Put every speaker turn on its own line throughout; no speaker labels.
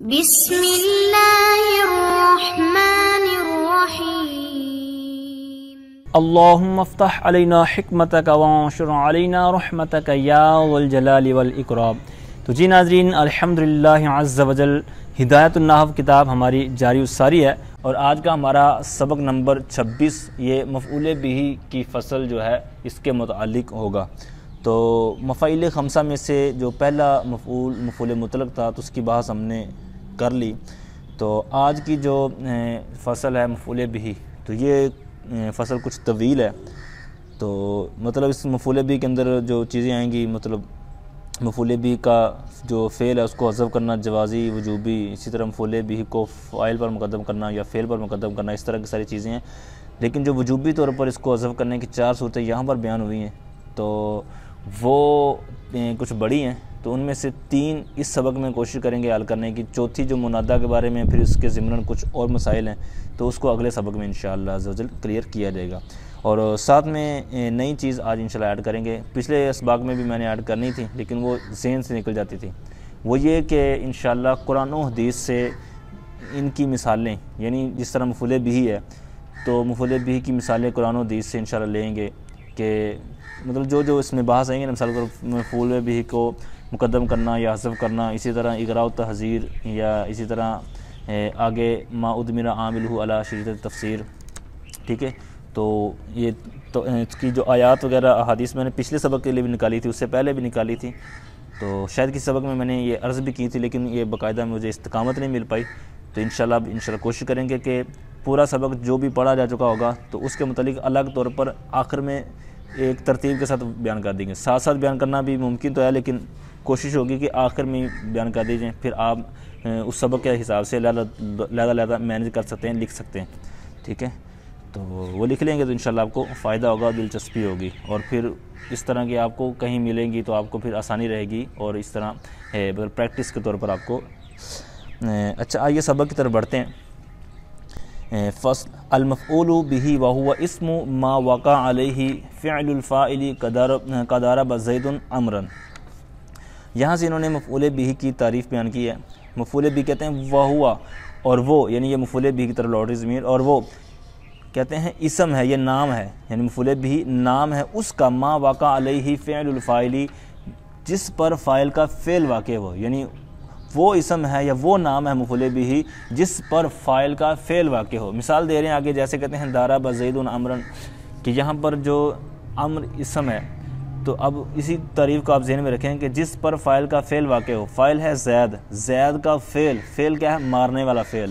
بسم اللہ الرحمن الرحیم
اللہم افتح علینا حکمتک وانشر علینا رحمتک یا ذو الجلال والاکرام۔ تو جی ناظرین، الحمدللہ عز وجل ہدایت النحو کتاب ہماری جاری الساری ہے، اور آج کا ہمارا سبق نمبر 26 یہ مفعول بہ کی فصل جو ہے اس کے متعلق ہوگا۔ تو مفاعیل خمسہ میں سے جو پہلا مفعول مطلق تھا تو اس کی بحث ہم نے کر لی۔ تو آج کی جو فصل ہے مفعول بہ، تو یہ فصل کچھ طویل ہے۔ تو مطلب اس مفعول بہ کے اندر جو چیزیں آئیں گی، مطلب مفعول بہ کا جو فعل ہے اس کو حذف کرنا جوازی وجوبی، اسی طرح مفعول بہ کو فاعل پر مقدم کرنا یا فعل پر مقدم کرنا، اس طرح کی ساری چیزیں ہیں۔ لیکن جو وجوبی طور پر اس کو حذف کرنے کی 4 صورتیں یہاں پر بیان ہوئی ہیں، تو وہ کچھ بڑی ہیں، تو ان میں سے 3 اس سبق میں کوشش کریں گے حل کرنے کی۔ چوتھی جو منادا کے بارے میں، پھر اس کے ضمن کچھ اور مسائل ہیں، تو اس کو اگلے سبق میں انشاءاللہ عز و جل کلیئر کیا جائے گا۔ اور ساتھ میں نئی چیز آج انشاءاللہ ایڈ کریں گے، پچھلے اسباق میں بھی میں نے ایڈ کرنی تھی لیکن وہ ذہن سے نکل جاتی تھی۔ وہ یہ کہ انشاءاللہ قرآن و حدیث سے ان کی مثالیں، یعنی جس طرح مفعول بہ ہے تو مفعول بہ کی مثالیں قرآن و حدیث سے انشاءاللہ لیں گے، کہ مطلب جو اس میں بحث آئیں گے نا، مثال مفعول بہ کو مقدم کرنا یا حذف کرنا، اسی طرح اغراء و تحذیر، یا اسی طرح آگے ما ادمر عاملہ علی شریط تفسیر، ٹھیک ہے۔ تو یہ تو اس کی جو آیات وغیرہ احادیث میں نے پچھلے سبق کے لیے بھی نکالی تھی، اس سے پہلے بھی نکالی تھی، تو شاید کسی سبق میں نے یہ عرض بھی کی تھی، لیکن یہ باقاعدہ مجھے استقامت نہیں مل پائی۔ تو انشاءاللہ اب کوشش کریں گے کہ پورا سبق جو بھی پڑھا جا چکا ہوگا تو اس کے متعلق الگ طور پر آخر میں ایک ترتیب کے ساتھ بیان کر دیں گے۔ ساتھ ساتھ بیان کرنا بھی ممکن تو ہے، لیکن کوشش ہوگی کہ آخر میں بیان کر دیجئیں، پھر آپ اس سبق کے حساب سے لہذا مینج کر سکتے ہیں، لکھ سکتے ہیں، ٹھیک ہے۔ تو وہ لکھ لیں گے تو انشاءاللہ آپ کو فائدہ ہوگا، دلچسپی ہوگی، اور پھر اس طرح کی آپ کو کہیں ملیں گی تو آپ کو پھر آسانی رہے گی، اور اس طرح پریکٹس کے طور پر آپ کو۔ اچھا، آئیے سبق کی طرف بڑھتے ہیں۔ فصل المفعول بہ وہو اسم ما وقع علیہ فعل الفاعل کضرب زید امرا۔ یہاں سے انہوں نے مفعول بہ کی تعریف بیان کی ہے۔ مفعول بہ کہتے ہیں وہو، اور وہ، یعنی یہ مفعول بہ کی طرف لوٹ رہی ضمیر، اور وہ کہتے ہیں اسم ہے، یہ نام ہے، یعنی مفعول بہ نام ہے اس کا ما وقع علیہ فعل الفاعل، جس پر فاعل کا فعل واقع ہو، یعنی وہ اسم ہے یا وہ نام ہے مفعول بہ جس پر فاعل کا فعل واقع ہو۔ مثال دے رہے ہیں آگے، جیسے کہتے ہیں ضرب زید امرا، کہ یہاں پر جو امر اسم ہے، تو اب اسی تعریف کو آپ ذہن میں رکھیں کہ جس پر فاعل کا فعل واقع ہو۔ فاعل ہے زید، زید کا فعل کیا ہے؟ مارنے والا فعل،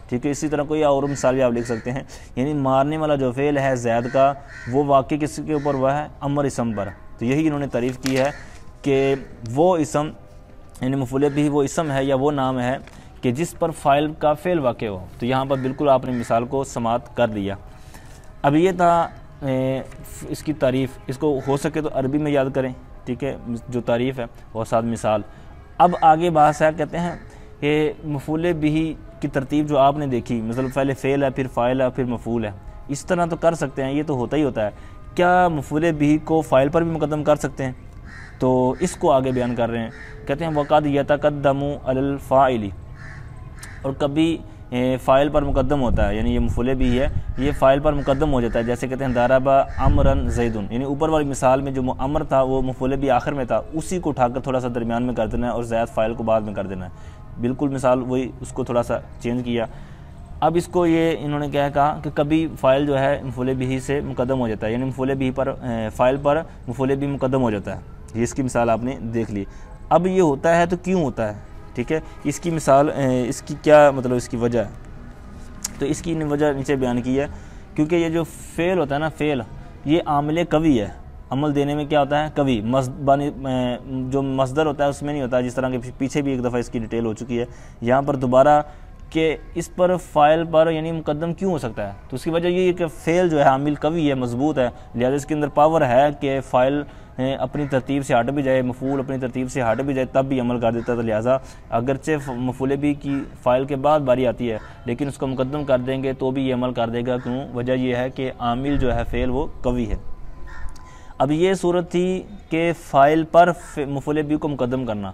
ٹھیک ہے۔ اسی طرح کوئی اور مثال بھی آپ لکھ سکتے ہیں، یعنی مارنے والا جو فعل ہے زید کا، وہ واقع کس کے اوپر ہوا ہے؟ امر اسم پر۔ تو یہی انہوں نے تعریف کی ہے کہ وہ اسم، یعنی مفعول بہ وہ اسم ہے یا وہ نام ہے کہ جس پر فاعل کا فعل واقع ہو۔ تو یہاں پر بالکل آپ نے مثال کو سماعت کر لیا۔ اب یہ تھا اس کی تعریف، اس کو ہو سکے تو عربی میں یاد کریں، ٹھیک ہے، جو تعریف ہے اور ساتھ مثال۔ اب آگے بحث ہے، کہتے ہیں کہ مفعول بہ کی ترتیب جو آپ نے دیکھی، مثلا پہلے فعل ہے، پھر فاعل ہے، پھر مفعول ہے، اس طرح تو کر سکتے ہیں، یہ تو ہوتا ہی ہوتا ہے۔ کیا مفعول بہ کو فاعل پر بھی مقدم کر سکتے ہیں؟ تو اس کو آگے بیان کر رہے ہیں، کہتے ہیں وقد یتقدم علی الفاعل، اور کبھی فاعل پر مقدم ہوتا ہے، یعنی یہ مفعول بہ ہے، یہ فاعل پر مقدم ہو جاتا ہے، جیسے کہتے ہیں ضرب امرا زید، یعنی اوپر والی مثال میں جو امر تھا وہ مفعول بہ آخر میں تھا، اسی کو اٹھا کر تھوڑا سا درمیان میں کر دینا ہے اور زید فاعل کو بعد میں کر دینا ہے، بالکل مثال وہی، اس کو تھوڑا سا چینج کیا۔ اب اس کو یہ انہوں نے کیا کہا کہ کبھی فاعل جو ہے مفعول بہ سے مقدم ہو جاتا ہے، یعنی مفعول بہ پر فاعل پر مفعول بہ مقدم ہو جاتا ہے، یہ اس کی مثال آپ نے دیکھ لی۔ اب یہ ہوتا ہے تو کیوں ہوتا ہے، ٹھیک ہے، اس کی مثال، اس کی کیا مطلب اس کی وجہ ہے، تو اس کی وجہ نیچے بیان کی ہے، کیونکہ یہ جو فعل ہوتا ہے نا، فعل یہ عامل قوی ہے، عمل دینے میں کیا ہوتا ہے؟ قوی۔ جو مصدر ہوتا ہے اس میں نہیں ہوتا، جس طرح کہ پیچھے بھی ایک دفعہ اس کی ڈیٹیل ہو چکی ہے، یہاں پر دوبارہ کہ اس پر فاعل پر یعنی مقدم کیوں ہو سکتا ہے، تو اس کی وجہ یہ ہے کہ فعل جو ہے عامل قوی ہے، مضبوط ہے، لہذا اس کے اندر پاور ہے کہ فاعل اپنی ترتیب سے ہٹ بھی جائے، مفعول اپنی ترتیب سے ہٹ بھی جائے تب بھی عمل کر دیتا ہے، تو لہذا اگرچہ مفعول بہ کی فاعل کے بعد باری آتی ہے لیکن اس کو مقدم کر دیں گے تو بھی یہ عمل کر دے گا، کیوں؟ وجہ یہ ہے کہ عامل جو ہے فعل وہ قوی ہے۔ اب یہ صورت تھی کہ فاعل پر مفعول بہ کو مقدم کرنا،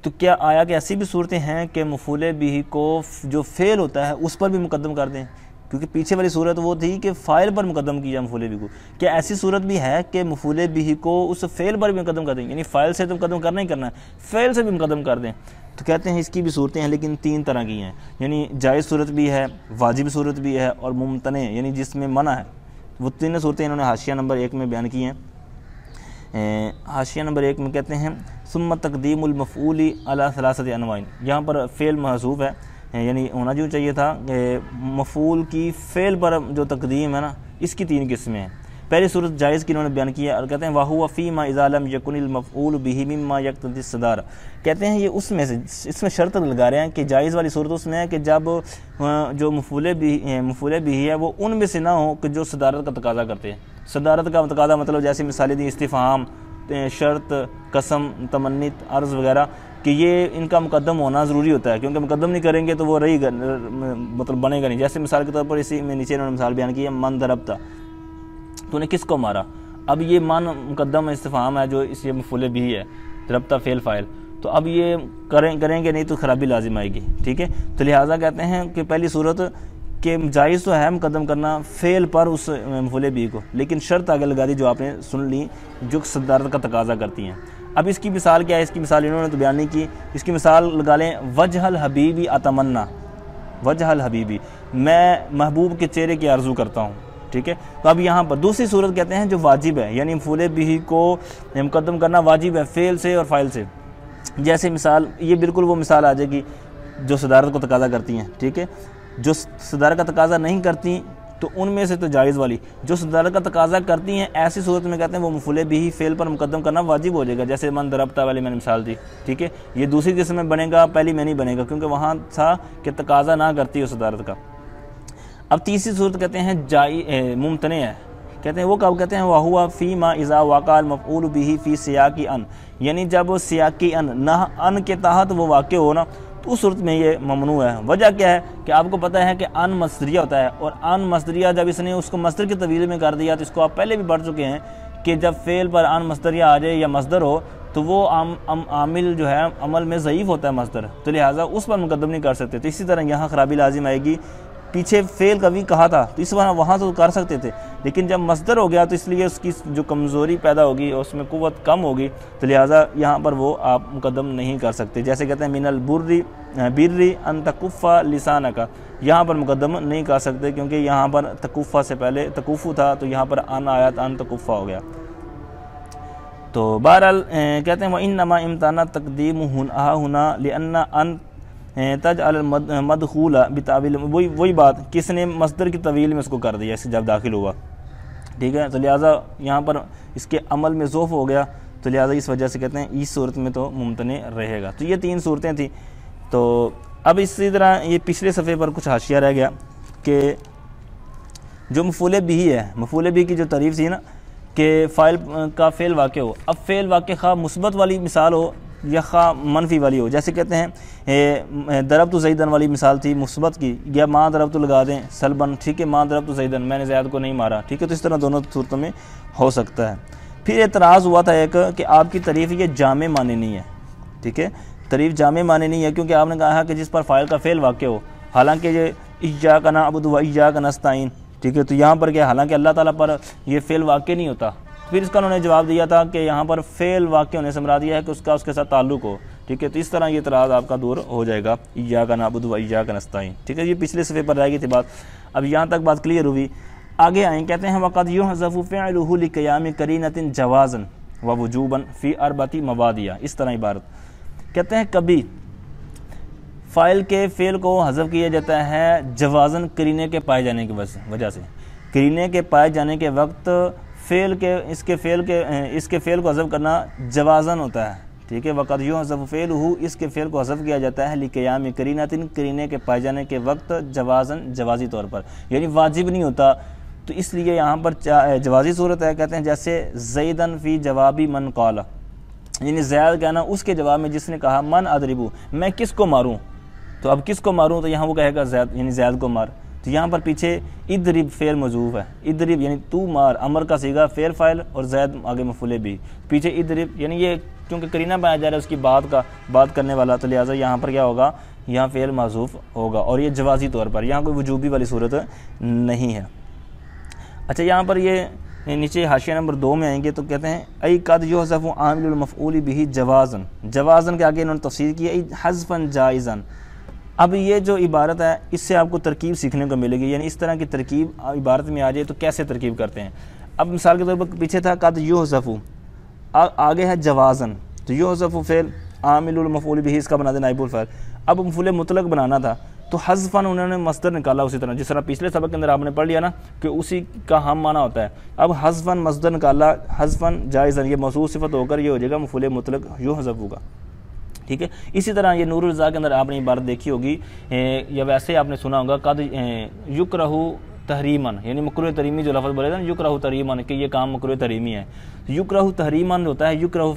تو کیا آیا کہ ایسی بھی صورتیں ہیں کہ مفعول بہ کو جو فعل ہوتا ہے اس پر بھی مقدم کر دیں؟ کیونکہ پیچھے والی صورت وہ تھی کہ فاعل پر مقدم کیا مفعول بہ کو، کیا ایسی صورت بھی ہے کہ مفعول بہ کو اس فعل پر بھی مقدم کر دیں؟ یعنی فاعل سے تو مقدم کرنا ہی کرنا ہے، فعل سے بھی مقدم کر دیں؟ تو کہتے ہیں اس کی بھی صورتیں ہیں، لیکن 3 طرح کی ہیں، یعنی جائز صورت بھی ہے، واجب صورت بھی ہے، اور ممتنع یعنی جس میں منع ہے۔ وہ 3 صورتیں انہوں نے حاشیہ نمبر 1 میں بیان کی ہیں۔ حاشیہ نمبر 1 میں کہتے ہیں ثم تقدیم المفعول علی 3 انواع، یہاں پر فعل محذوف ہے، یعنی ہونا جو چاہیے تھا کہ مفعول کی فعل پر جو تقدیم ہے نا، اس کی 3 قسمیں ہیں۔ پہلی صورت جائز کی انہوں نے بیان کی ہے، اور کہتے ہیں وَهُوَ فِيمَا إِذَا لَمْ يَكُنِ الْمَفْعُولُ بِهِ مِمَّا يَقْتَضِي الصِّدَارَةَ، کہتے ہیں یہ اس میں سے، اس میں شرط لگا رہے ہیں کہ جائز والی صورت اس میں ہے کہ جب جو مفعول بہ ہے وہ ان میں سے نہ ہو کہ جو صدارت کا تقاضا کرتے ہیں۔ صدارت کا تقاضا مطلب جیسے مثالیں دی استفہام، شرط، قسم، تمنیت، عرض وغیرہ، کہ یہ ان کا مقدم ہونا ضروری ہوتا ہے، کیونکہ مقدم نہیں کریں گے تو وہ رہی گا، مطلب بنے گا نہیں۔ جیسے مثال کے طور پر اسی میں نیچے انہوں نے مثال بیان کی ہے من ضربتا، تو نے کس کو مارا؟ اب یہ من مقدم استفہام ہے جو اس یہ مفعول بہ ہے، ضربتا فعل فاعل، تو اب یہ کریں گے نہیں تو خرابی لازم آئے گی، ٹھیک ہے۔ تو لہٰذا کہتے ہیں کہ پہلی صورت کہ جائز تو ہے مقدم کرنا فعل پر اس مفعول بہ کو، لیکن شرط آگے لگا دی جو آپ نے سن لی، جو صدارت کا تقاضا کرتی ہیں۔ اب اس کی مثال کیا ہے؟ اس کی مثال انہوں نے تو بیان نہیں کی، اس کی مثال لگا لیں وجہ الحبیبی اتمنا، وجہ الحبیبی، میں محبوب کے چہرے کی آرزو کرتا ہوں، ٹھیک ہے۔ تو اب یہاں پر دوسری صورت کہتے ہیں جو واجب ہے، یعنی مفعول بہ کو مقدم کرنا واجب ہے فعل سے اور فاعل سے۔ جیسے مثال، یہ بالکل وہ مثال آ جائے گی جو صدارت کو تقاضا کرتی ہیں، ٹھیک ہے۔ جو صدارت کا تقاضا نہیں کرتی تو ان میں سے تو جائز والی، جو صدارت کا تقاضا کرتی ہیں ایسی صورت میں کہتے ہیں وہ مفعول بہ فعل پر مقدم کرنا واجب ہو جائے گا، جیسے من ضربتا والی میں نے مثال دی، ٹھیک ہے۔ یہ دوسری قسم میں بنے گا، پہلی میں نہیں بنے گا، کیونکہ وہاں تھا کہ تقاضا نہ کرتی ہو صدارت کا۔ اب تیسری صورت کہتے ہیں ممتنع ہے، کہتے ہیں وہ کب کہتے ہیں وَهُوَ فِي مَا إِذَا وَقَعَ الْمَفْعُولُ بِهِ فِي سِيَاقِ أَنْ، یعنی جب سیاق ان کے تحت وہ واقع ہو نا، تو اس صورت میں یہ ممنوع ہے۔ وجہ کیا ہے کہ آپ کو پتہ ہے کہ ان مصدریہ ہوتا ہے، اور ان مصدریہ جب اس نے اس کو مصدر کی طویل میں کر دیا، تو اس کو آپ پہلے بھی پڑھ چکے ہیں کہ جب فعل پر ان مصدریہ آ جائے یا مصدر ہو تو وہ عامل جو ہے عمل میں ضعیف ہوتا ہے مصدر، تو لہٰذا اس پر مقدم نہیں کر سکتے۔ تو اسی طرح یہاں خرابی لازم آئے گی، پیچھے فعل کبھی کہا تھا تو اس وہاں تو کر سکتے تھے، لیکن جب مصدر ہو گیا تو اس لیے اس کی جو کمزوری پیدا ہوگی اور اس میں قوت کم ہوگی، تو لہٰذا یہاں پر وہ آپ مقدم نہیں کر سکتے۔ جیسے کہتے ہیں من البری ان تکف لسانک، یہاں پر مقدم نہیں کر سکتے کیونکہ یہاں پر تکفہ سے پہلے تکفو تھا، تو یہاں پر ان آیا تو ان تکفہ ہو گیا۔ تو بہرحال کہتے ہیں وَإِنَّمَا امتانا تقدیم ہنا لأن ان تجعل المدخول بتاویل، وہی بات کس نے مصدر کی طویل میں اس کو کر دیا اس جب داخل ہوا، ٹھیک ہے۔ تو لہٰذا یہاں پر اس کے عمل میں ضعف ہو گیا، تو لہٰذا اس وجہ سے کہتے ہیں اس صورت میں تو ممتنع رہے گا۔ تو یہ 3 صورتیں تھیں۔ تو اب اسی طرح یہ پچھلے صفحے پر کچھ حاشیہ رہ گیا کہ جو مفعول بہ ہے، مفعول بہ کی جو تعریف تھی نا کہ فاعل کا فعل واقع ہو، اب فعل واقع خواہ مثبت والی مثال ہو یا خواہ منفی والی ہو، جیسے کہتے ہیں ضربت زیدن والی مثال تھی مثبت کی، یا ماں ضربت لگا دیں سلبن، ٹھیک ہے، ماں ضربت زیدن، میں نے زید کو نہیں مارا، ٹھیک ہے۔ تو اس طرح دونوں صورتوں میں ہو سکتا ہے۔ پھر اعتراض ہوا تھا ایک کہ آپ کی تعریف یہ جامع معنی نہیں ہے، ٹھیک ہے، تعریف جامع معنی نہیں ہے، کیونکہ آپ نے کہا ہے کہ جس پر فاعل کا فعل واقع ہو، حالانکہ یہ ایاک نعبد و ایاک نستعین، ٹھیک ہے، تو یہاں پر کیا، حالانکہ اللہ تعالیٰ پر یہ فعل واقع نہیں ہوتا۔ پھر اس کا انہوں نے جواب دیا تھا کہ یہاں پر فعل واقع ہونے سے مراد یہ ہے کہ اس کے ساتھ تعلق ہو، ٹھیک ہے۔ تو اس طرح یہ اعتراض آپ کا دور ہو جائے گا، ایاک نعبد و ایاک نستعین، ٹھیک ہے۔ یہ پچھلے صفحے پر رہ گئی تھی بات، اب یہاں تک بات کلیئر ہوئی۔ آگے آئیں، کہتے ہیں وقد یحذف فعلہ لقیام قرینۃ جوازا ووجوبا فی 4 مواضع، اس طرح عبارت، کہتے ہیں کبھی فاعل کے فعل کو حذف کیا جاتا ہے جوازن قرینے کے پائے جانے کی وجہ سے، قرینے کے پائے جانے کے وقت اس کے فعل کو حذف کرنا جوازن ہوتا ہے، ٹھیک ہے۔ وقد یحذف فعلہ، اس کے فعل کو حذف کیا جاتا ہے لقیام قرینۃ، قرینے کے پائے جانے کے وقت جوازن، جوازی طور پر، یعنی واجب نہیں ہوتا، تو اس لیے یہاں پر جوازی صورت ہے، کہتے ہیں جیسے زیدن فی جوابی من قال، یعنی زید کہنا اس کے جواب میں جس نے کہا من اضربو، میں کس کو ماروں، تو اب کس کو ماروں، تو یہاں وہ کہے گا زید، یعنی زید کو مار، تو یہاں پر پیچھے اضرب فعل موصوف ہے، اضرب یعنی تو مار، امر کا صیغہ فعل فاعل اور زید آگے مفعول بھی، پیچھے اضرب یعنی یہ کیونکہ قرینہ بنایا جا رہا ہے اس کی بات کرنے والا، تو لہٰذا یہاں پر کیا ہوگا، یہاں فعل محذوف ہوگا، اور یہ جوازی طور پر، یہاں کوئی وجوبی والی صورت نہیں ہے۔ اچھا یہاں پر یہ نیچے حاشیہ نمبر 2 میں آئیں گے تو کہتے ہیں ای قد یحذف عامل المفعول به جوازن، جوازن کے آگے انہوں نے تفسیر کی ہے حذفا جائزا۔ اب یہ جو عبارت ہے اس سے آپ کو ترکیب سیکھنے کو ملے گی، یعنی اس طرح کی ترکیب عبارت میں آ جائے تو کیسے ترکیب کرتے ہیں۔ اب مثال کے طور پر پیچھے تھا قد یحذف، آگے ہے جوازن، تو یحذف فعل عامل المفعول به اس کا بنا دے نائب الفاعل، اب مفعول مطلق بنانا تھا تو حذفاً انہوں نے مصدر نکالا، اسی طرح جس طرح پچھلے سبق کے اندر آپ نے پڑھ لیا نا کہ اسی کا ہم معنی ہوتا ہے، اب حذفاً مصدر نکالا، حذفاً جائزاً یہ موصوف صفت ہو کر یہ ہو جائے گا مفعول مطلق یحذف ہوگا، ٹھیک ہے۔ اسی طرح یہ نور الرضا کے اندر آپ نے عبارت دیکھی ہوگی یا ویسے آپ نے سنا ہوگا قد یکرہ تحریماً، یعنی مکروہ تحریمی جو لفظ بولے تھا نا یکرہ تحریماً کہ یہ کام مکروہ تحریمی ہے، یکرہ تحریماً ہوتا ہے، یکرہ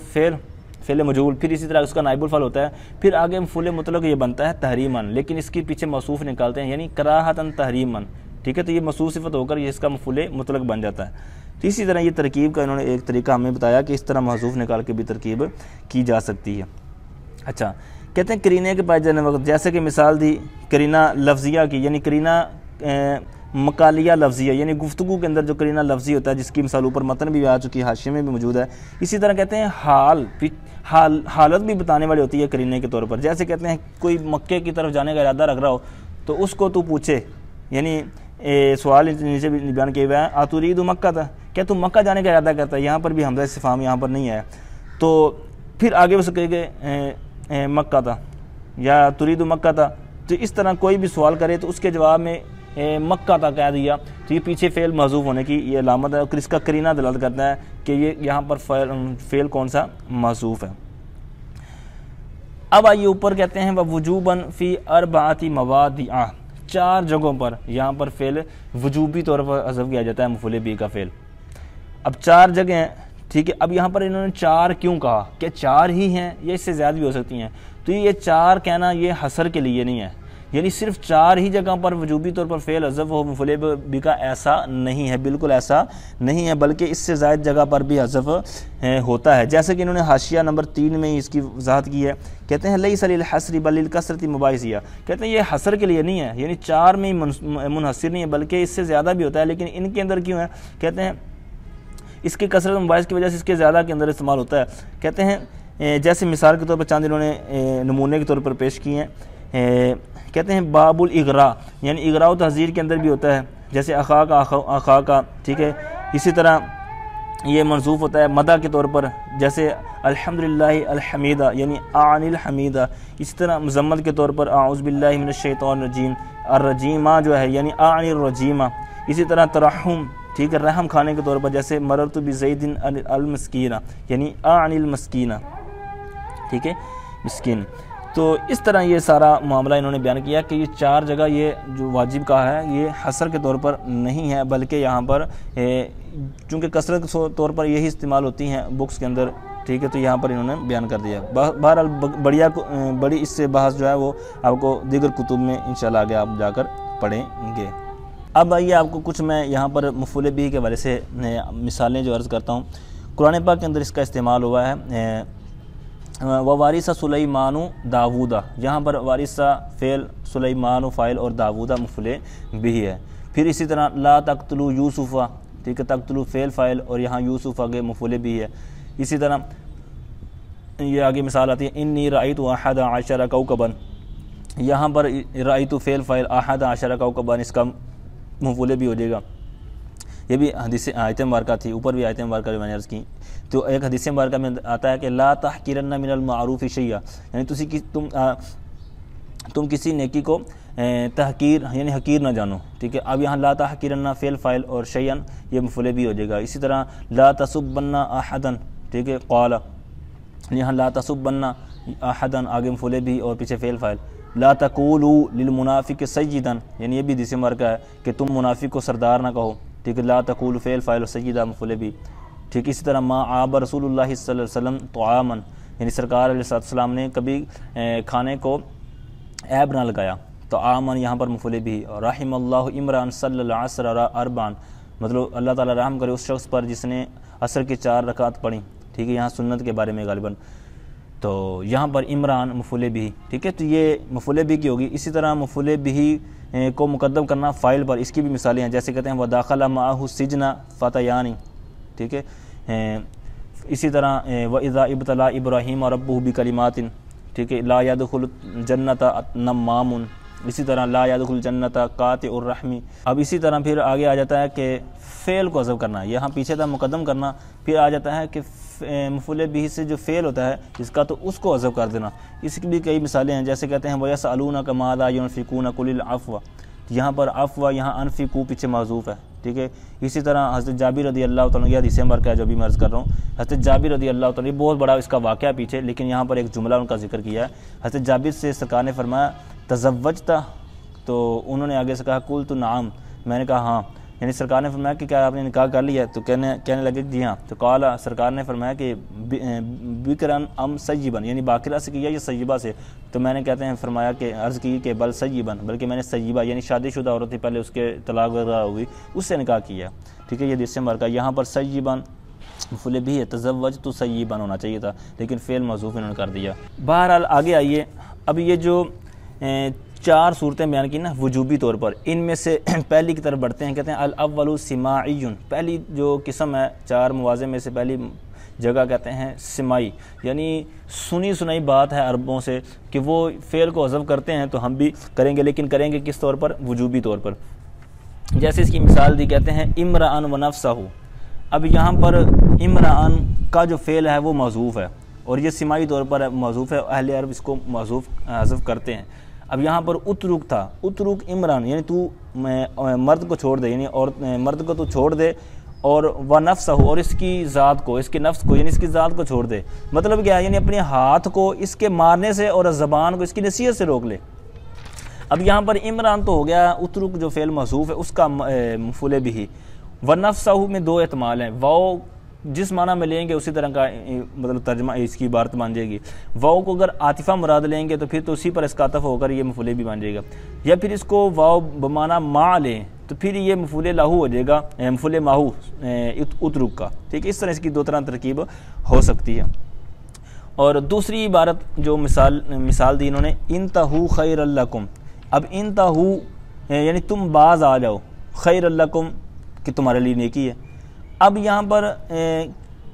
فعل مجہول، پھر اسی طرح اس کا نائب الفعل ہوتا ہے، پھر آگے مفعول مطلق یہ بنتا ہے تحریماً، لیکن اس کے پیچھے موصوف نکالتے ہیں یعنی کراہتاً تحریماً، ٹھیک ہے، تو یہ موصوف صفت ہو کر یہ اس کا مفعول مطلق بن جاتا ہے۔ تو اسی طرح یہ ترکیب کا انہوں نے ایک طریقہ ہمیں بتایا کہ اس طرح محذوف نکال کے بھی ترکیب کی جا سکتی ہے۔ اچھا کہتے ہیں قرینے کے پائے جانے وقت، جیسے کہ مثال دی قرینہ لفظیہ کی، یعنی قرینہ مقالیہ لفظیہ، یعنی گفتگو کے اندر جو قرینہ لفظی ہوتا ہے جس کی مثال اوپر متن بھی آ چکی ہے، حاشیے میں بھی موجود ہے۔ اسی طرح کہتے ہیں حالت بھی بتانے والی ہوتی ہے قرینے کے طور پر، جیسے کہتے ہیں کوئی مکے کی طرف جانے کا ارادہ رکھ رہا ہو تو اس کو تو پوچھے، یعنی سوال نیچے بھی بیان کیا ہوا ہے اترید مکہ تھا، کیا تم مکہ جانے کا ارادہ کرتا ہے، یہاں پر بھی حمزہ استفہام یہاں پر نہیں ہے، تو پھر آگے اس کہے کہ مکہ تھا یا ترید مکہ تھا، تو اس طرح کوئی بھی سوال کرے تو اس کے جواب میں مکہ تھا کہہ دیا تو یہ پیچھے فعل محذوف ہونے کی یہ علامت ہے، اور اس کا قرینہ دلالت کرتا ہے کہ یہ یہاں پر فعل کون سا محذوف ہے۔ اب آئیے اوپر کہتے ہیں وجوباً فی اربعۃ مواضع، 4 جگہوں پر یہاں پر فعل وجوبی طور پر حذف کیا جاتا ہے مفعول بھی کا فعل۔ اب 4 جگہ ہیں، ٹھیک ہے، اب یہاں پر انہوں نے 4 کیوں کہا، کہ 4 ہی ہیں یا اس سے زیادہ بھی ہو سکتی ہیں، تو یہ 4 کہنا یہ حصر کے لیے نہیں ہے، یعنی صرف 4 ہی جگہ پر وجوبی طور پر فعل حذف ہو مفعول بھی کا، ایسا نہیں ہے، بالکل ایسا نہیں ہے، بلکہ اس سے زائد جگہ پر بھی حذف ہوتا ہے، جیسے کہ انہوں نے حاشیہ نمبر 3 میں اس کی وضاحت کی ہے، کہتے ہیں لیس للحصر بل للکثرۃ مباحثیہ، کہتے ہیں یہ حصر کے لیے نہیں ہے، یعنی 4 میں منحصر نہیں ہے بلکہ اس سے زیادہ بھی ہوتا ہے، لیکن ان کے اندر کیوں ہے، کہتے ہیں اس کی کثرت مباحث کی وجہ سے اس کے زیادہ کے اندر استعمال ہوتا ہے۔ کہتے ہیں جیسے مثال کے طور پر چاند انہوں نے نمونے کے طور پر پیش کی ہیں، کہتے ہیں باب الاغراء، یعنی اغراء و تحذیر کے اندر بھی ہوتا ہے، جیسے اخا کا، ٹھیک ہے، اسی طرح یہ منصوف ہوتا ہے مدح کے طور پر، جیسے الحمدللہ الحمیدہ یعنی اعن الحمیدہ، اسی طرح مذمت کے طور پر اعوذ باللہ من الشیطان الرجیم، الرجیمہ جو ہے یعنی اعن الرجیمہ، اسی طرح ترحم، ٹھیک ہے، رحم کھانے کے طور پر، جیسے مررت بزید المسکینہ یعنی اعن المسکینہ، ٹھیک ہے، مسکین۔ تو اس طرح یہ سارا معاملہ انہوں نے بیان کیا کہ یہ 4 جگہ یہ جو واجب کہا ہے یہ حصر کے طور پر نہیں ہے، بلکہ یہاں پر چونکہ کثرت کے طور پر یہی استعمال ہوتی ہیں بکس کے اندر، ٹھیک ہے، تو یہاں پر انہوں نے بیان کر دیا۔ بہرحال بڑی اس سے بحث جو ہے وہ آپ کو دیگر کتب میں انشاءاللہ آگے آپ جا کر پڑھیں گے۔ اب آئیے آپ کو کچھ میں یہاں پر مفعول بھی کے حوالے سے مثالیں جو عرض کرتا ہوں۔ قرآن پاک کے اندر اس کا استعمال ہوا ہے ووارث سلیمان داودہ، یہاں پر وارثہ فعل، سلیمان فاعل اور داودہ مفعول بھی ہے۔ پھر اسی طرح لا تقتلوا یوسف، ٹھیک ہے، تقتلوا فعل فاعل اور یہاں یوسف آگے مفعول بھی ہے۔ اسی طرح یہ آگے مثال آتی ہے انی رأیت احد عشر کوکبا، یہاں پر رأیت فعل فاعل، احد عشر کوکبا اس کا مفعول بھی ہو جائے گا۔ یہ بھی حدیث آیت مبارکہ تھی، اوپر بھی آیت مبارکہ جو میں نے عرض کی، تو ایک حدیث مبارکہ میں آتا ہے کہ لا تحقرن من المعروف شیئا، یعنی تم کسی نیکی کو تحقیر یعنی حقیر نہ جانو، ٹھیک ہے۔ اب یہاں لا تحقرن فعل فاعل اور شیئا یہ مفعول بھی ہو جائے گا۔ اسی طرح لا تسبن احدا، ٹھیک ہے، قال، یہاں لا تسبن احدا آگے مفعول بھی اور پیچھے فعل فاعل۔ لا تقولوا للمنافق سیدا، یعنی یہ بھی حدیث مبارکہ ہے کہ تم منافق کو سردار نہ کہو، ٹھیک ہے، لا تقولوا فعل فاعل اور سیدہ مفعول بھی، ٹھیک۔ اسی طرح ما عاب رسول اللہ صلی اللہ علیہ وسلم طعاما، یعنی سرکار علیہ السلام نے کبھی کھانے کو عیب نہ لگایا، تو آمن یہاں پر مفعول بھی، اور رحم اللہ عمران صلی اللہ عصر اربان، مطلب اللہ تعالیٰ رحم کرے اس شخص پر جس نے عصر کی 4 رکعت پڑھی، ٹھیک ہے، یہاں سنت کے بارے میں غالباً، تو یہاں پر عمران مفعول بھی، ٹھیک ہے، تو یہ مفعول بھی کی ہوگی۔ اسی طرح مفعول بھی کو مقدم کرنا فاعل پر، اس کی بھی مثالیں ہیں، جیسے کہتے ہیں وَدَخَلَ مَعَهُ السِّجْنَ فَتَيَانِ، ٹھیک ہے، اسی طرح وَإِذَا ابْتَلَىٰ إِبْرَاهِيمَ رَبُّهُ بِكَلِمَاتٍ، ٹھیک ہے، لَا يَدْخُلُ الْجَنَّةَ نَمَّامٌ، اسی طرح لا يدخل الجنة قاطع الرحم۔ اب اسی طرح پھر آگے آ جاتا ہے کہ فعل کو حذف کرنا، یہاں پیچھے تھا مقدم کرنا، پھر آ جاتا ہے کہ مفعول به سے جو فعل ہوتا ہے اس کا، تو اس کو حذف کر دینا۔ اس کی بھی کئی مثالیں ہیں، جیسے کہتے ہیں وَيَسْأَلُونَكَ مَاذَا يُنْفِقُونَ قُلِ الْعَفْوَ، یہاں پر عفو، یہاں انفقوا پیچھے محذوف ہے، ٹھیک ہے۔ اسی طرح حضرت جابر رضی اللہ تعالیٰ، یہ حدیث مبارکہ ہے جو بھی میں عرض کر رہا ہوں، حضرت جابر رضی اللہ تعالیٰ، بہت بڑا اس کا واقعہ پیچھے، لیکن یہاں پر ایک جملہ ان کا ذکر کیا ہے۔ حضرت جابر سے سرکار نے فرمایا تزوجت، تو انہوں نے آگے سے کہا قلت نعم، میں نے کہا ہاں، یعنی سرکار نے فرمایا کہ کیا آپ نے نکاح کر لیا ہے؟ تو کہنے لگے جی ہاں، تو قال، سرکار نے فرمایا کہ بکرن ام سیبن، یعنی باکرہ سے کیا یا سیبہ سے؟ تو میں نے کہتے ہیں فرمایا کہ عرض کی کہ بل سیبن، بلکہ میں نے سیبہ یعنی شادی شدہ عورت تھی، پہلے اس کے طلاق وغیرہ ہوئی، اس سے نکاح کیا، ٹھیک ہے۔ یہ حدیث مبارکہ، یہاں پر سیبن مفعول بھی ہے، تزوجت سیبن ہونا چاہیے تھا، لیکن فعل محذوف انہوں نے کر دیا۔ بہرحال آگے آئیے، اب یہ جو 4 صورتیں بیان کی نا وجوبی طور پر، ان میں سے پہلی کی طرف بڑھتے ہیں، کہتے ہیں الاول سماعی، پہلی جو قسم ہے 4 مواضع میں سے پہلی جگہ کہتے ہیں سماعی، یعنی سنی سنائی بات ہے عربوں سے کہ وہ فعل کو حذف کرتے ہیں، تو ہم بھی کریں گے، لیکن کریں گے کس طور پر؟ وجوبی طور پر۔ جیسے اس کی مثال دی، کہتے ہیں امرأن ونفسہ، اب یہاں پر امرأن کا جو فعل ہے وہ محذوف ہے، اور یہ سماعی طور پر محذوف ہے، اہل عرب اس کو محذوف حذف کرتے ہیں۔ اب یہاں پر اترک تھا، اترک عمران، یعنی تو مرد کو چھوڑ دے، یعنی اور مرد کو تو چھوڑ دے، اور ونفسہ، اور اس کی ذات کو، اس کے نفس کو، یعنی اس کی ذات کو چھوڑ دے۔ مطلب کیا ہے؟ یعنی اپنے ہاتھ کو اس کے مارنے سے اور زبان کو اس کی نصیحت سے روک لے۔ اب یہاں پر عمران تو ہو گیا، اترک جو فعل محذوف ہے اس کا مفعول بھی، ونفسہ میں 2 احتمال ہیں، واو جس معنی میں لیں گے اسی طرح کا مطلب ترجمہ اس کی عبارت بن جائے گی، واو کو اگر عاطفہ مراد لیں گے تو پھر تو اسی پر اس کا عطف ہو کر یہ مفعول بھی بن جائے گا، یا پھر اس کو واو بمعنی ما لیں تو پھر یہ مفعول لہو ہو جائے گا، مفعول ماہو اترک کا، ٹھیک ہے۔ اس طرح اس کی 2 طرح ترکیب ہو سکتی ہے۔ اور دوسری عبارت جو مثال دی انہوں نے، انتہو خیر لکم، اب انتہو یعنی تم باز آ جاؤ، خیر لکم کہ تمہارے لیے نیکی ہے۔ اب یہاں پر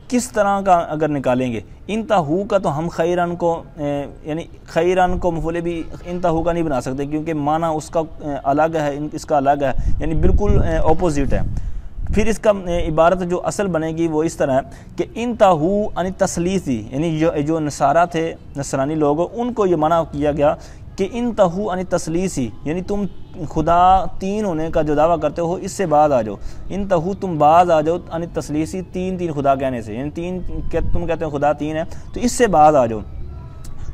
کس طرح کا اگر نکالیں گے، انتہو کا تو ہم خیرن کو یعنی خیرن کو مفعول بھی انتہو کا نہیں بنا سکتے، کیونکہ معنی اس کا الگ ہے، اس کا الگ ہے، یعنی بالکل اپوزٹ ہے۔ پھر اس کا عبارت جو اصل بنے گی وہ اس طرح ہے کہ انتہو یعنی تسلیثی، یعنی جو نصارہ تھے، نصرانی لوگ، ان کو یہ منع کیا گیا کہ انتہو یعنی تسلیثی، یعنی تم خدا 3 ہونے کا جو دعویٰ کرتے ہو اس سے باز آ جاؤ، انتہو تم باز آ جاؤ، یعنی تسلیثی 3 خدا کہنے سے، یعنی 3 تم کہتے ہو خدا 3 ہے تو اس سے باز آ جاؤ۔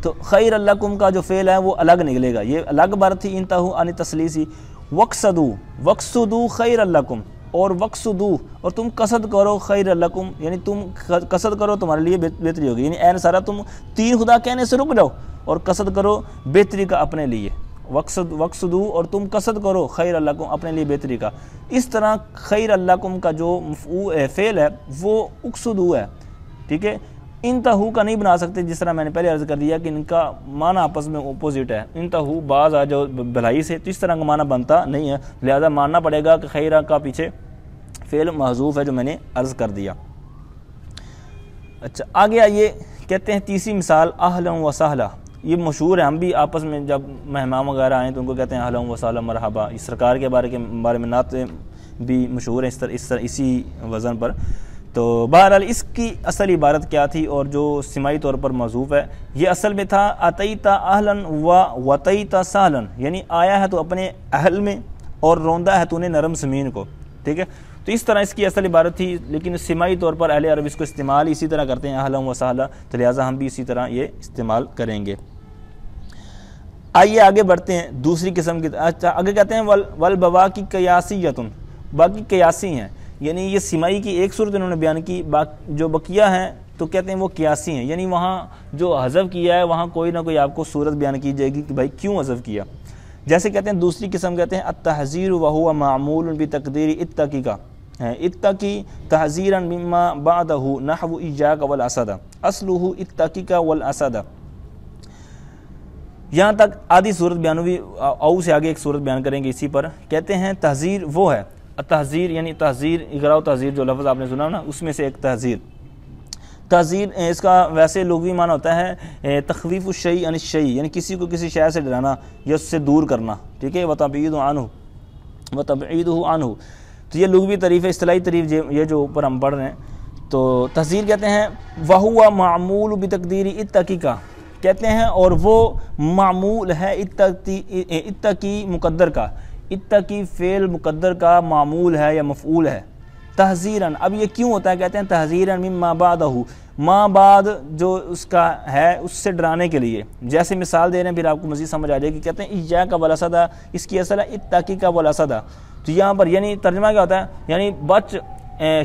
تو خیر لکم کا جو فعل ہے وہ الگ نکلے گا، یہ الگ عبارت تھی انتہو یعنی تسلیثی۔ وقصدو خیر لکم، اور وقصدو، اور تم قصد کرو خیر لکم، یعنی تم قصد کرو تمہارے لیے بہتری ہوگی، یعنی اے نصارہ تم 3 خدا کہنے سے رک جاؤ اور قصد کرو بہتری کا اپنے لیے، وقصدو، اور تم قصد کرو خیر لکم اپنے لیے بہتری کا۔ اس طرح خیر لکم کا جو فعل ہے وہ اقصدو ہے، ٹھیک ہے۔ انتہو کا نہیں بنا سکتے، جس طرح میں نے پہلے عرض کر دیا کہ ان کا معنی آپس میں اپوزٹ ہے، انتہو باز آ جاؤ بھلائی سے، تو اس طرح کا معنی بنتا نہیں ہے، لہذا ماننا پڑے گا کہ خیرہ کا پیچھے فعل محذوف ہے جو میں نے عرض کر دیا۔ اچھا آگے آئیے، کہتے ہیں تیسری مثال اہلا و سہلا، یہ مشہور ہے، ہم بھی آپس میں جب مہمان وغیرہ آئیں تو ان کو کہتے ہیں اہلا و سہلا مرحبا، اس سرکار کے بارے میں نعت بھی مشہور ہیں اس طرح اسی وزن پر۔ تو بہرحال اس کی اصل عبارت کیا تھی اور جو سماعی طور پر محذوف ہے، یہ اصل میں تھا اتیتا اہلن و وتیتا سہلن، یعنی آیا ہے تو اپنے اہل میں اور روندا ہے تو نے نرم زمین کو، ٹھیک ہے۔ تو اس طرح اس کی اصل عبارت تھی، لیکن سماعی طور پر اہل عرب اس کو استعمال اسی طرح کرتے ہیں اہلا و سہلا، تو لہٰذا ہم بھی اسی طرح یہ استعمال کریں گے۔ آئیے آگے بڑھتے ہیں دوسری قسم کی۔ اچھا آگے کہتے ہیں والبواقی قیاسیۃ، باقی قیاسی ہیں، یعنی یہ سماعی کی ایک صورت انہوں نے بیان کی، جو بقیہ ہیں تو کہتے ہیں وہ قیاسی ہیں، یعنی وہاں جو حذف کیا ہے وہاں کوئی نہ کوئی آپ کو صورت بیان کی جائے گی کہ بھائی کیوں حذف کیا۔ جیسے کہتے ہیں دوسری قسم کہتے ہیں التحذیر وهو معمول بتقدیر اتقی کا اتقی تحذیرا مما بعده نحو ایاک والاسد اصلہ اتقی کا والاسد. یہاں تک آدھی صورت بیان ہوئی. او سے آگے ایک صورت بیان کریں گے اسی پر. کہتے ہیں تحذیر وہ ہے تحذیر یعنی تحذیر اقرا و تحذیر جو لفظ آپ نے سنا نا اس میں سے ایک تحذیر. تحذیر اس کا ویسے لغوی معنی ہوتا ہے تخویف الشیء عن الشیء یعنی کسی کو کسی شے سے ڈرانا یا اس سے دور کرنا. ٹھیک ہے. وتبعید عنہ تو یہ لغوی تعریف ہے. اصطلاحی تعریف یہ جو اوپر ہم پڑھ رہے ہیں. تو تحذیر کہتے ہیں وہو معمول بتقدیر اتقی کا کہتے ہیں اور وہ معمول ہے اتقی مقدر کا. اتقی فعل مقدر کا معمول ہے یا مفعول ہے. تحذیراً اب یہ کیوں ہوتا ہے کہتے ہیں تحذیراً مما بعدہ ما بعد جو اس کا ہے اس سے ڈرانے کے لیے. جیسے مثال دے رہے ہیں پھر آپ کو مزید سمجھ آ جائے گی. کہتے ہیں ایاک والاسد اس کی اصل ہے اتقی کا والاسد. تو یہاں پر یعنی ترجمہ کیا ہوتا ہے یعنی بچ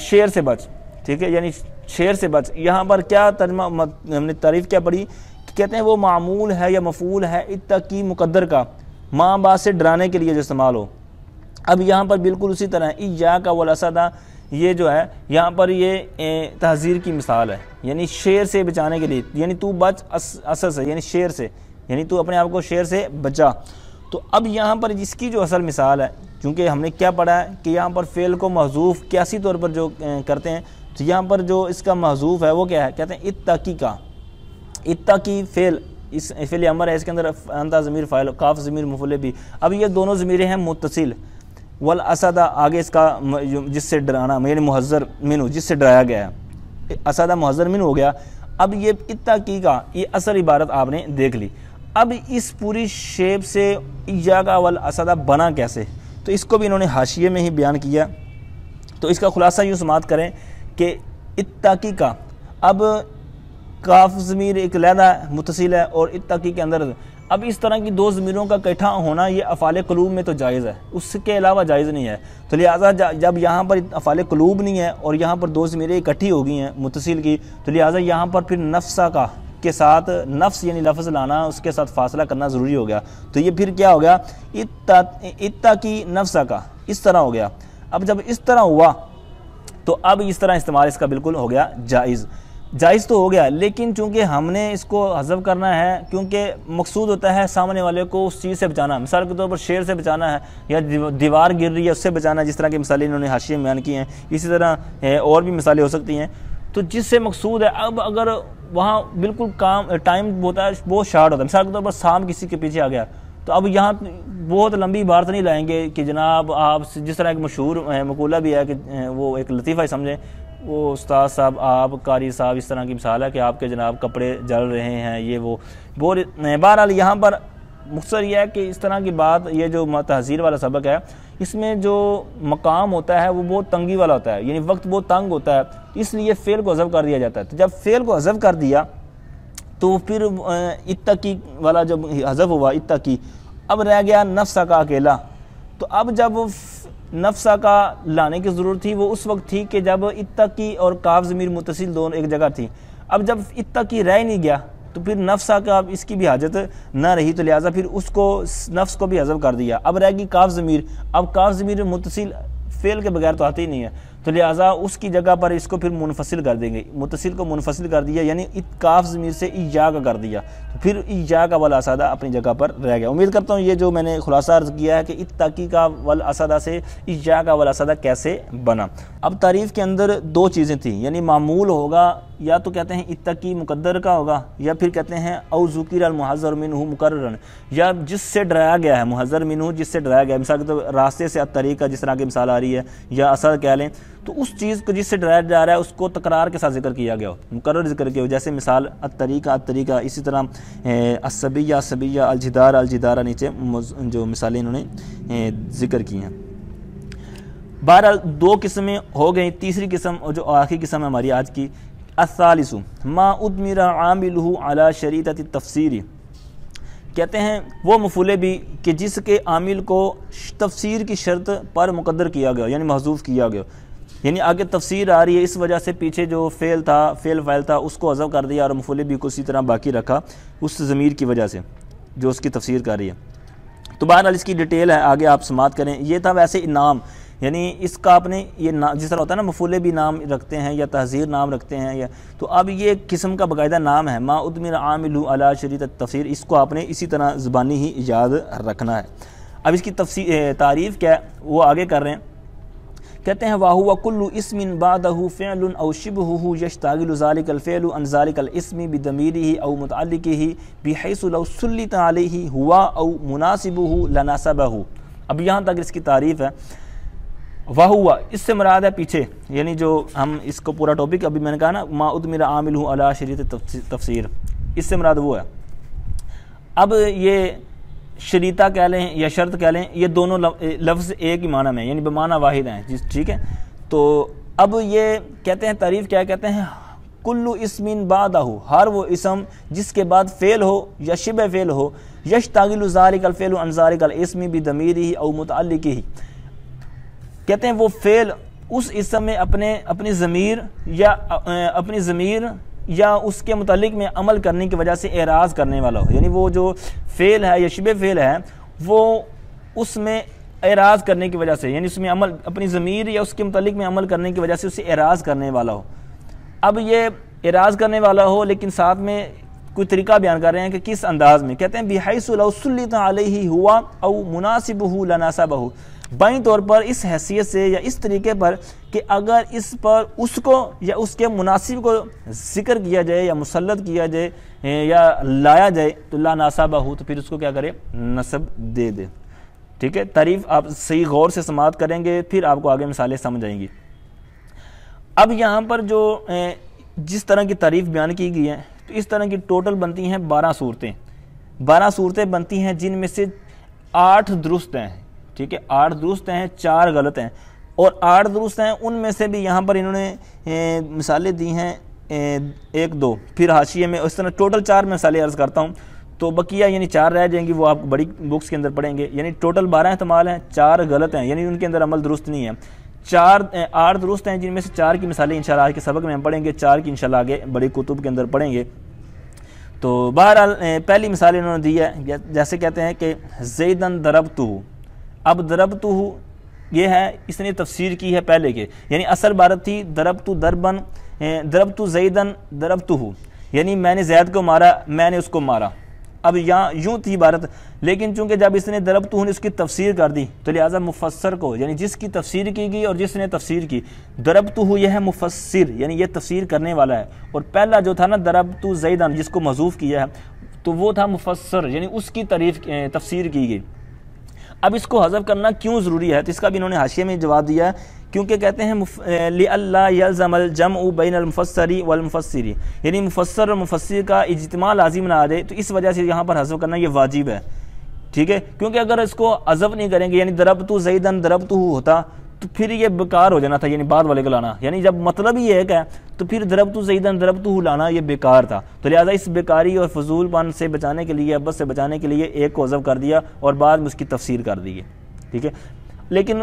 شیر سے بچ. ٹھیک ہے یعنی شیر سے بچ. یہاں پر کیا ترجمہ ہم نے تعریف کیا پڑھی کہتے ہیں وہ معمول ہے یا مفعول ہے اتقی مقدر کا ماں باپ سے ڈرانے کے لیے جو استعمال ہو. اب یہاں پر بالکل اسی طرح ایاک والاسد یہ جو ہے یہاں پر یہ تحذیر کی مثال ہے یعنی شیر سے بچانے کے لیے. یعنی تو بچ اسد سے یعنی شیر سے یعنی تو اپنے آپ کو شیر سے بچا. تو اب یہاں پر جس کی جو اصل مثال ہے چونکہ ہم نے کیا پڑھا ہے کہ یہاں پر فعل کو محذوف قیاسی طور پر جو کرتے ہیں تو یہاں پر جو اس کا محذوف ہے وہ کیا ہے کہتے ہیں اتقی کا. اتقی فعل اس فعل امر ہے اس کے اندر انت ضمیر فاعل کاف ضمیر مفعول بھی. اب یہ دونوں ضمیریں ہیں متصل. والاسد آگے اس کا جس سے ڈرانا یعنی محذر منہ جس سے ڈرایا گیا ہے. اسد محذر منہ ہو گیا. اب یہ اتقی کا یہ اصل عبارت آپ نے دیکھ لی. اب اس پوری شیپ سے ایاک والاسد بنا کیسے تو اس کو بھی انہوں نے حاشیے میں ہی بیان کیا. تو اس کا خلاصہ یوں سماعت کریں کہ اتقی کا اب کاف ضمیر ایک علیحدہ متصل ہے اور اتقی کے اندر اب اس طرح کی دو ضمیروں کا اکٹھا ہونا یہ افعال قلوب میں تو جائز ہے اس کے علاوہ جائز نہیں ہے. تو لہٰذا جب یہاں پر افعال قلوب نہیں ہے اور یہاں پر دو ضمیریں اکٹھی ہو گئی ہیں متصل کی تو لہٰذا یہاں پر پھر نفسہ کا کے ساتھ نفس یعنی لفظ لانا اس کے ساتھ فاصلہ کرنا ضروری ہو گیا. تو یہ پھر کیا ہو گیا اتقی نفسہ کا اس طرح ہو گیا. اب جب اس طرح ہوا تو اب اس طرح استعمال اس کا بالکل ہو گیا جائز تو ہو گیا. لیکن چونکہ ہم نے اس کو حذف کرنا ہے کیونکہ مقصود ہوتا ہے سامنے والے کو اس چیز سے بچانا. مثال کے طور پر شیر سے بچانا ہے یا دیوار گر رہی ہے اس سے بچانا ہے جس طرح کی مثالیں انہوں نے حاشیے میں بیان کی ہیں. اسی طرح اور بھی مثالیں ہو سکتی ہیں. تو جس سے مقصود ہے اب اگر وہاں بالکل ٹائم ہوتا ہے بہت شارٹ ہوتا ہے. مثال کے طور پر سام کسی کے پیچھے آ گیا تو اب یہاں بہت لمبی عبارت نہیں لائیں گے کہ جناب آپ جس طرح ایک مشہور مقولہ بھی ہے کہ وہ ایک لطیفہ ہی سمجھیں وہ استاد صاحب آپ قاری صاحب اس طرح کی مثال ہے کہ آپ کے جناب کپڑے جل رہے ہیں یہ وہ بہرحال یہاں پر مختصر یہ ہے کہ اس طرح کی بات یہ جو تحذیر والا سبق ہے اس میں جو مقام ہوتا ہے وہ بہت تنگی والا ہوتا ہے یعنی وقت بہت تنگ ہوتا ہے اس لیے فعل کو حذف کر دیا جاتا ہے. تو جب فعل کو حذف کر دیا تو پھر اتقی والا جب حذف ہوا اتقی اب رہ گیا نفسہ کا اکیلا. تو اب جب نفسہ کا لانے کی ضرورت تھی وہ اس وقت تھی کہ جب اتقی اور کاف ضمیر متصل دونوں ایک جگہ تھی. اب جب اتقی رہ نہیں گیا تو پھر نفسہ کا اب اس کی بھی حاجت نہ رہی تو لہٰذا پھر اس کو نفس کو بھی حذف کر دیا. اب رہ گی کاف ضمیر. اب کاف ضمیر متصل فعل کے بغیر تو آتی ہی نہیں ہے تو لہٰذا اس کی جگہ پر اس کو پھر منفصل کر دیں گے. متصل کو منفصل کر دیا یعنی کاف ضمیر سے ایاک کر دیا تو پھر ایاک والاسد اپنی جگہ پر رہ گیا. امید کرتا ہوں یہ جو میں نے خلاصہ عرض کیا ہے کہ اتقی کا والاسد سے ایاک والاسد کیسے بنا. اب تعریف کے اندر دو چیزیں تھیں یعنی معمول ہوگا یا تو کہتے ہیں اتقی مقدر کا ہوگا یا پھر کہتے ہیں او ذکر المحذر منہ مقررن یا جس سے ڈرایا گیا ہے محذر منہ جس سے ڈرایا گیا. مثال کے طور پر راستے سے الطریقہ جس طرح کی مثال آ رہی ہے یا اسد کہہ لیں تو اس چیز کو جس سے ڈرایا جا رہا ہے اس کو تکرار کے ساتھ ذکر کیا گیا ہو مقرر ذکر کیا ہو. جیسے مثال الطریقہ اسی طرح السبیہ الجدار نیچے جو مثالیں انہوں نے ذکر کی ہیں. بہرحال دو قسمیں ہو گئیں. تیسری قسم اور جو آخری قسم ہے ہماری آج کی الثالث ما ادمر عاملہ علی شریطۃ التفسیر کہتے ہیں وہ مفعول بھی کہ جس کے عامل کو تفسیر کی شرط پر مقدر کیا گیا یعنی محذوف کیا گیا. یعنی آگے تفسیر آ رہی ہے اس وجہ سے پیچھے جو فعل فاعل تھا اس کو حذف کر دیا اور مفعول بھی کو اسی طرح باقی رکھا اس ضمیر کی وجہ سے جو اس کی تفسیر کر رہی ہے. تو بہرحال اس کی ڈیٹیل ہے، آگے آپ سماعت کریں۔ یہ تھا ویسے نام، یعنی اس کا آپ نے یہ جس طرح ہوتا ہے نا مفعول بھی نام رکھتے ہیں یا تحذیر نام رکھتے ہیں یا، تو اب یہ ایک قسم کا باقاعدہ نام ہے، ما ادمر عامل علی شریط التفسیر، اس کو آپ نے اسی طرح زبانی ہی یاد رکھنا ہے۔ اب اس کی تعریف کیا ہے وہ آگے کر رہے ہیں، کہتے ہیں وَهُوَ كُلُّ اسم بعده فعل او شبهه يشتغل ذلك الفعل عن ذلك الاسم بضميره او متعلقه بحيث لو سلط عليه هو او مناسبه لناسبه۔ اب یہاں تک اس کی تعریف ہے۔ وَهُوَ اس سے مراد ہے پیچھے، یعنی جو ہم اس کو پورا ٹاپک ابھی میں نے کہا نا ما ادمر عاملہ علی شریط تفسیر، اس سے مراد وہ ہے۔ اب یہ شریطہ کہہ لیں یا شرط کہہ لیں، یہ دونوں لفظ ایک ہی معنی میں یعنی بمعنی واحد ہیں، ٹھیک ہے۔ تو اب یہ کہتے ہیں تعریف کیا کہتے ہیں، کل اسم بعدہ، ہر وہ اسم جس کے بعد فعل ہو یا شبہ فعل ہو، یشتغل ذلک الفعل عن ذلک الاسم بضمیرہ او متعلقہ، کہتے ہیں وہ فعل اس اسم میں اپنی ضمیر یا اس کے متعلق میں عمل کرنے کی وجہ سے اعراض کرنے والا ہو، یعنی وہ جو فعل ہے یا شبہ فعل ہے وہ اس میں اعراض کرنے کی وجہ سے، یعنی اس میں عمل اپنی ضمیر یا اس کے متعلق میں عمل کرنے کی وجہ سے اسے اعراض کرنے والا ہو۔ اب یہ اعراض کرنے والا ہو لیکن ساتھ میں کوئی طریقہ بیان کر رہے ہیں کہ کس انداز میں، کہتے ہیں بحیث لو سلط علیہ ہوا او مناسبہ لناسبہ، بائیں طور پر اس حیثیت سے یا اس طریقے پر کہ اگر اس پر اس کو یا اس کے مناسب کو ذکر کیا جائے یا مسلط کیا جائے یا لایا جائے تو لا ناسبہ ہو، تو پھر اس کو کیا کرے، نصب دے دے، ٹھیک ہے۔ تعریف آپ صحیح غور سے سماعت کریں گے پھر آپ کو آگے مثالیں سمجھ آئیں گی۔ اب یہاں پر جو جس طرح کی تعریف بیان کی گئی ہے تو اس طرح کی ٹوٹل بنتی ہیں 12 صورتیں، 12 صورتیں بنتی ہیں جن میں سے 8 درست ہیں، ٹھیک ہے، 8 درست ہیں، 4 غلط ہیں، اور 8 درست ہیں ان میں سے بھی یہاں پر انہوں نے مثالیں دی ہیں 1 2، پھر حاشیے میں اس طرح ٹوٹل 4 مثالیں عرض کرتا ہوں، تو بقیہ یعنی 4 رہ جائیں گی، وہ آپ بڑی بکس کے اندر پڑھیں گے، یعنی ٹوٹل 12 احتمال ہیں، 4 غلط ہیں، یعنی ان کے اندر عمل درست نہیں ہے، 8 درست ہیں جن میں سے 4 کی مثالیں انشاءاللہ آج کے سبق میں ہم پڑھیں گے، 4 کی انشاءاللہ آگے بڑی کتب کے اندر پڑھیں گے۔ تو بہرحال پہلی مثال انہوں نے دی ہے، جیسے کہتے ہیں کہ زیدن ضربتہ، اب ضربتہ یہ ہے اس نے تفسیر کی ہے پہلے کے، یعنی اصل عبارت تھی ضربت ضربن، ضربت زیدن ضربتہ، یعنی میں نے زید کو مارا، میں نے اس کو مارا، اب یہاں یوں تھی عبارت، لیکن چونکہ جب اس نے ضربتہ نے اس کی تفسیر کر دی تو لہٰذا مفسر کو، یعنی جس کی تفسیر کی گئی اور جس نے تفسیر کی، ضربتہ یہ ہے مفسر، یعنی یہ تفسیر کرنے والا ہے، اور پہلا جو تھا نا ضربت زیدن جس کو محذوف کیا ہے تو وہ تھا مفسر، یعنی اس کی تفسیر کی گئی۔ اب اس کو حذف کرنا کیوں ضروری ہے تو اس کا بھی انہوں نے حاشیے میں جواب دیا ہے، کیونکہ کہتے ہیں لِأَلَّا يَلْزَمَ الْجَمْعُ بَيْنَ الْمُفَسِّرِ وَالْمُفَسِّرِ، یعنی مفسر اور مفسر کا اجتماع لازم نہ آ جائے، تو اس وجہ سے یہاں پر حذف کرنا یہ واجب ہے، ٹھیک ہے، کیونکہ اگر اس کو حذف نہیں کریں گے یعنی ضربتہ زیدن ضربتہ ہوتا تو پھر یہ بیکار ہو جانا تھا، یعنی بعد والے کو لانا، یعنی جب مطلب ہی ایک ہے تو پھر ضربتہ زیدن ضربتہ لانا یہ بیکار تھا، تو لہٰذا اس بیکاری اور فضول پن سے بچانے کے لیے، عبث سے بچانے کے لیے ایک کو حذف کر دیا اور بعد میں اس کی تفسیر کر دی ہے، ٹھیک ہے۔ لیکن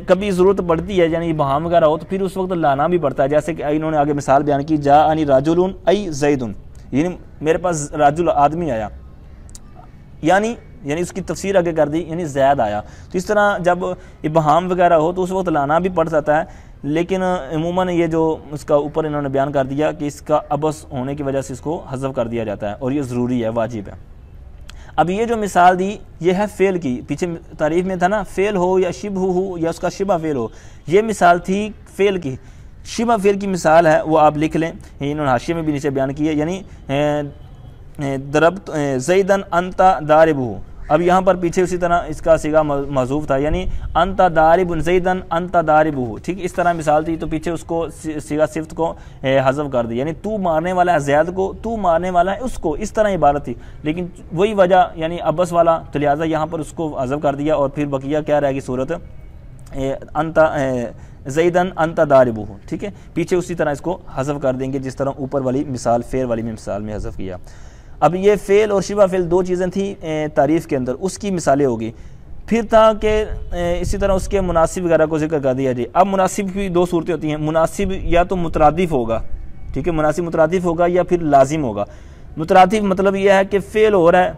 کبھی ضرورت پڑتی ہے یعنی ابہام وغیرہ ہو تو پھر اس وقت لانا بھی پڑتا ہے، جیسے کہ انہوں نے آگے مثال بیان کی جاءنی رجل ای زید، یعنی میرے پاس رجل آدمی آیا، یعنی اس کی تفسیر آگے کر دی یعنی زید آیا، تو اس طرح جب ابہام وغیرہ ہو تو اس وقت لانا بھی پڑ جاتا ہے، لیکن عموماً یہ جو اس کا اوپر انہوں نے بیان کر دیا کہ اس کا عبث ہونے کی وجہ سے اس کو حذف کر دیا جاتا ہے اور یہ ضروری ہے، واجب ہے۔ اب یہ جو مثال دی یہ ہے فعل کی، پیچھے تعریف میں تھا نا فعل ہو یا شبہ ہو یا اس کا شبہ فعل ہو، یہ مثال تھی فعل کی، شبہ فعل کی مثال ہے وہ آپ لکھ لیں، انہوں نے حاشیے میں بھی نیچے بیان کی ہے، یعنی ضربت زیدن انت ضاربہ، اب یہاں پر پیچھے اسی طرح اس کا صیغہ محذوف تھا، یعنی انت ضارب زیدن انت ضاربہ، ٹھیک، اس طرح مثال تھی تو پیچھے اس کو صیغہ صفت کو حذف کر دی، یعنی تو مارنے والا ہے زید کو، تو مارنے والا ہے اس کو، اس طرح عبارت تھی، لیکن وہی وجہ یعنی عبث والا، تو لہٰذا یہاں پر اس کو حذف کر دیا اور پھر بقیہ کیا رہے گی صورت انت زیدن انت ضاربہ، ٹھیک ہے، پیچھے اسی طرح اس کو حذف کر دیں گے جس طرح اوپر والی مثال فعل والی مثال میں حذف کیا۔ اب یہ فعل اور شبہ فعل 2 چیزیں تھیں تعریف کے اندر، اس کی مثالیں ہوگی، پھر تھا کہ اسی طرح اس کے مناسب وغیرہ کو ذکر کر دیا جائے۔ اب مناسب کی 2 صورتیں ہوتی ہیں، مناسب یا تو مترادف ہوگا، ٹھیک ہے، مناسب مترادف ہوگا یا پھر لازم ہوگا۔ مترادف مطلب یہ ہے کہ فعل ہو رہا ہے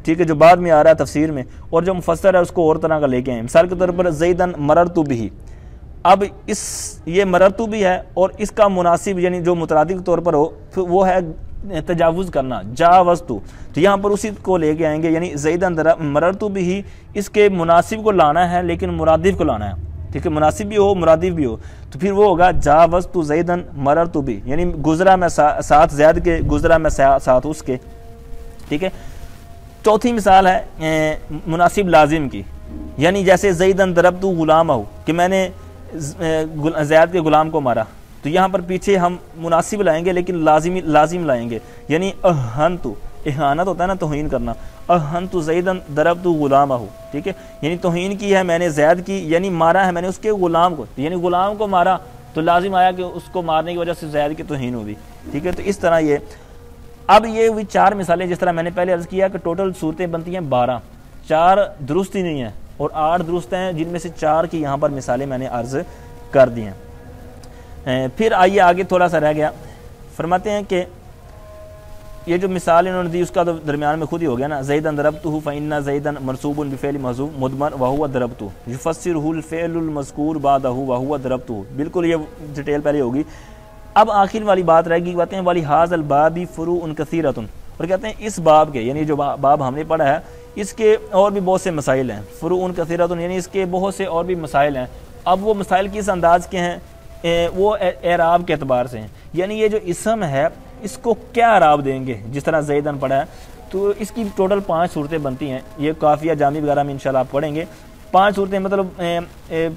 ٹھیک ہے، جو بعد میں آ رہا ہے تفسیر میں، اور جو مفسر ہے اس کو اور طرح کا لے کے آئیں۔ مثال کے طور پر زیدن مررت بہ، اب یہ مررت بھی ہے اور اس کا مناسب یعنی جو مترادف کے طور پر ہو وہ ہے تجاوز کرنا، جاوزتو، تو یہاں پر اسی کو لے کے آئیں گے، یعنی زیدن مررت بہ، اس کے مناسب کو لانا ہے لیکن مرادف کو لانا ہے، ٹھیک ہے، مناسب بھی ہو مرادف بھی ہو، تو پھر وہ ہوگا جاوزتو زیدن مررت بہ، یعنی گزرا میں ساتھ زید کے، گزرا میں ساتھ اس کے، ٹھیک ہے۔ چوتھی مثال ہے مناسب لازم کی، یعنی جیسے زیدن ضربت غلامہ، کہ میں نے زید کے غلام کو مارا، تو یہاں پر پیچھے ہم مناسب لائیں گے لیکن لازم لائیں گے، یعنی اہنتو، اہانت ہوتا ہے نا توہین کرنا، اہنتو زیدن ضربت غلامہ، ٹھیک ہے، یعنی توہین کی ہے میں نے زید کی، یعنی مارا ہے میں نے اس کے غلام کو، یعنی غلام کو مارا تو لازم آیا کہ اس کو مارنے کی وجہ سے زید کی توہین ہوگی، ٹھیک ہے۔ تو اس طرح یہ اب یہ ہوئی 4 مثالیں، جس طرح میں نے پہلے عرض کیا کہ ٹوٹل صورتیں بنتی ہیں 12، 4 درست ہی نہیں ہیں اور 8 درست ہیں، جن میں سے 4 کی یہاں پر مثالیں میں نے عرض کر دی ہیں۔ پھر آئیے آگے تھوڑا سا رہ گیا، فرماتے ہیں کہ یہ جو مثال انہوں نے دی اس کا تو درمیان میں خود ہی ہو گیا نا، زیدن ضربتہ فإن زیدن منصوب بفعل محذوف مضمر وهو ضربتہ یفسرہ الفعل المذکور بعدہ وهو ضربتہ، بالکل یہ ڈیٹیل پہلے ہوگی۔ اب آخر والی بات رہ گئی، کہتے ہیں وَلِهَذَا الْبَابِ فُرُوعٌ كَثِيرَةٌ، اور کہتے ہیں اس باب کے، یعنی جو باب ہم نے پڑھا ہے اس کے اور بھی بہت سے مسائل ہیں، فروع کثیرۃ، یعنی اس کے بہت سے اور بھی مسائل ہیں۔ اب وہ مسائل کس انداز کے ہیں؟ وہ اعراب کے اعتبار سے ہیں، یعنی یہ جو اسم ہے اس کو کیا اعراب دیں گے، جس طرح زیدن پڑھا ہے تو اس کی ٹوٹل 5 صورتیں بنتی ہیں، یہ کافیہ جامی وغیرہ میں انشاءاللہ آپ پڑھیں گے۔ 5 صورتیں مطلب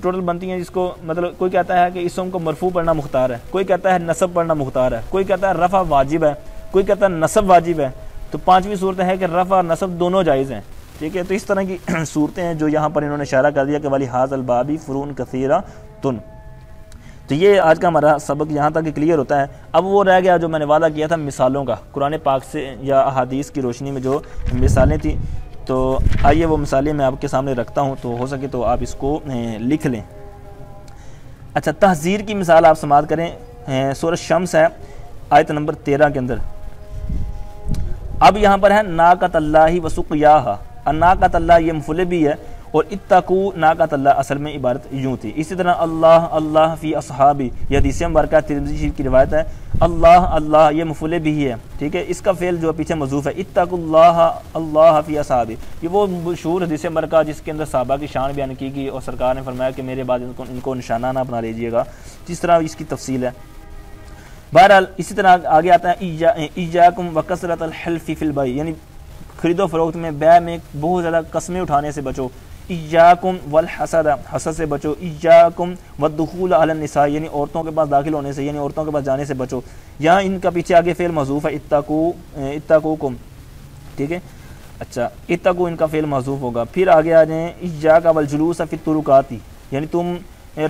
ٹوٹل بنتی ہیں، جس کو مطلب کوئی کہتا ہے کہ اسم کو مرفوع پڑھنا مختار ہے، کوئی کہتا ہے نصب پڑھنا مختار ہے، کوئی کہتا ہے رفع واجب ہے، کوئی کہتا ہے نصب واجب ہے، تو 5ویں صورت ہے کہ رفع اور نصب دونوں جائز ہیں، ٹھیک ہے۔ تو اس طرح کی صورتیں ہیں جو یہاں پر انہوں نے اشارہ کر دیا کہ وَلِهَذَا الْبَابِ فُرُوعٌ كَثِيرَةٌ۔ تو یہ آج کا ہمارا سبق یہاں تک کلیئر ہوتا ہے۔ اب وہ رہ گیا جو میں نے وعدہ کیا تھا مثالوں کا، قرآن پاک سے یا احادیث کی روشنی میں جو مثالیں تھیں، تو آئیے وہ مثالیں میں آپ کے سامنے رکھتا ہوں، تو ہو سکے تو آپ اس کو لکھ لیں۔ اچھا، تحذیر کی مثال آپ سماعت کریں، سورہ شمس ہے آیت نمبر 13 کے اندر۔ اب یہاں پر ہے ناقۃ اللہ وسقیاہا، ناقۃ اللہ یہ مفعول بھی ہے، اور اتقوا ناقۃ اللہ اصل میں عبارت یوں تھی۔ اسی طرح اللہ اللہ فی اصحابی، یہ حدیث مبارکہ ترمذی شریف کی روایت ہے، اللہ اللہ یہ مفعول بھی ہے، ٹھیک ہے، اس کا فعل جو پیچھے محذوف ہے، اتقوا اللہ اللہ فی اصحابی، یہ وہ مشہور حدیث مبارکہ جس کے اندر صحابہ کی شان بیان کی گئی اور سرکار نے فرمایا کہ میرے بعد ان کو نشانہ نہ بنا لیجیے گا، جس طرح اس کی تفصیل ہے۔ بہرحال اسی طرح آگے آتا ہے ایاکم وکثرۃ الحلف فی البیع، یعنی خرید و فروخت میں، بیع میں بہت زیادہ قسمیں اٹھانے سے بچو، ایاکم والحسد، حسد سے بچو، ایاکم والدخول علی النساء، یعنی عورتوں کے پاس داخل ہونے سے، یعنی عورتوں کے پاس جانے سے بچو، یہاں ان کا پیچھے آگے فعل محذوف ہے، اتقوکم، ٹھیک ہے۔ اچھا، اتقو ان کا فعل محذوف ہوگا۔ پھر آگے آ جائیں ایاک والجلوس فی الطرقات، یعنی تم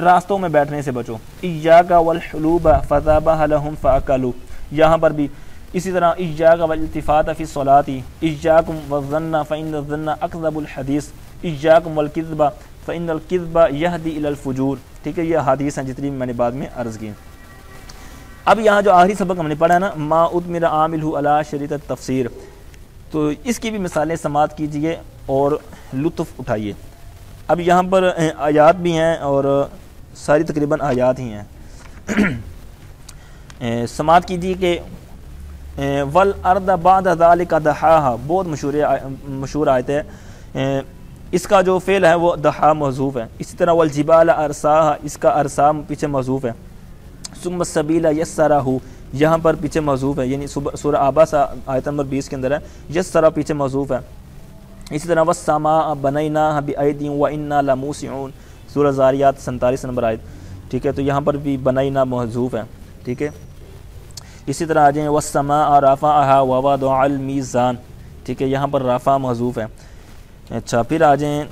راستوں میں بیٹھنے سے بچو، ایاک والحلوب فذبح لهم فاکلوا، یہاں پر بھی اسی طرح ایاک والالتفات فی الصلاۃ، ایاکم والظن فإن الظن اکذب الحدیث، ایاکم والکذب فإن الکذب یہدی الی الفجور، ٹھیک ہے، یہ حدیث ہیں جتنی میں نے بعد میں عرض کی۔ اب یہاں جو آخری سبق ہم نے پڑھا ہے نا، ما ادمر عاملہ علی شریط التفسیر، تو اس کی بھی مثالیں سماعت کیجئے اور لطف اٹھائیے۔ اب یہاں پر آیات بھی ہیں اور ساری تقریباً آیات ہی ہیں، سماعت کیجیے کہ والارض بعد ذلک دحاہا، بہت مشہور آیت ہے، اس کا جو فعل ہے وہ دحا محذوف ہے۔ اسی طرح والجبال ارساہا، اس کا ارسا پیچھے محذوف ہے، ثم السبیل یسرہ، یہاں پر پیچھے محذوف ہے، یعنی سورہ آباسہ آیت نمبر 20 کے اندر ہے، یسرہ پیچھے محذوف ہے۔ اسی طرح والسماء بنیناہا بأید وإنا لموسعون، سورہ زاریات 47 نمبر آیت، ٹھیک ہے، تو یہاں پر بھی بنینا محذوف ہے، ٹھیک ہے۔ اسی طرح آ جائیں والسماء رفعہا ووضع المیزان، ٹھیک ہے، یہاں پر رفع محذوف ہے۔ اچھا، پھر آ جائیں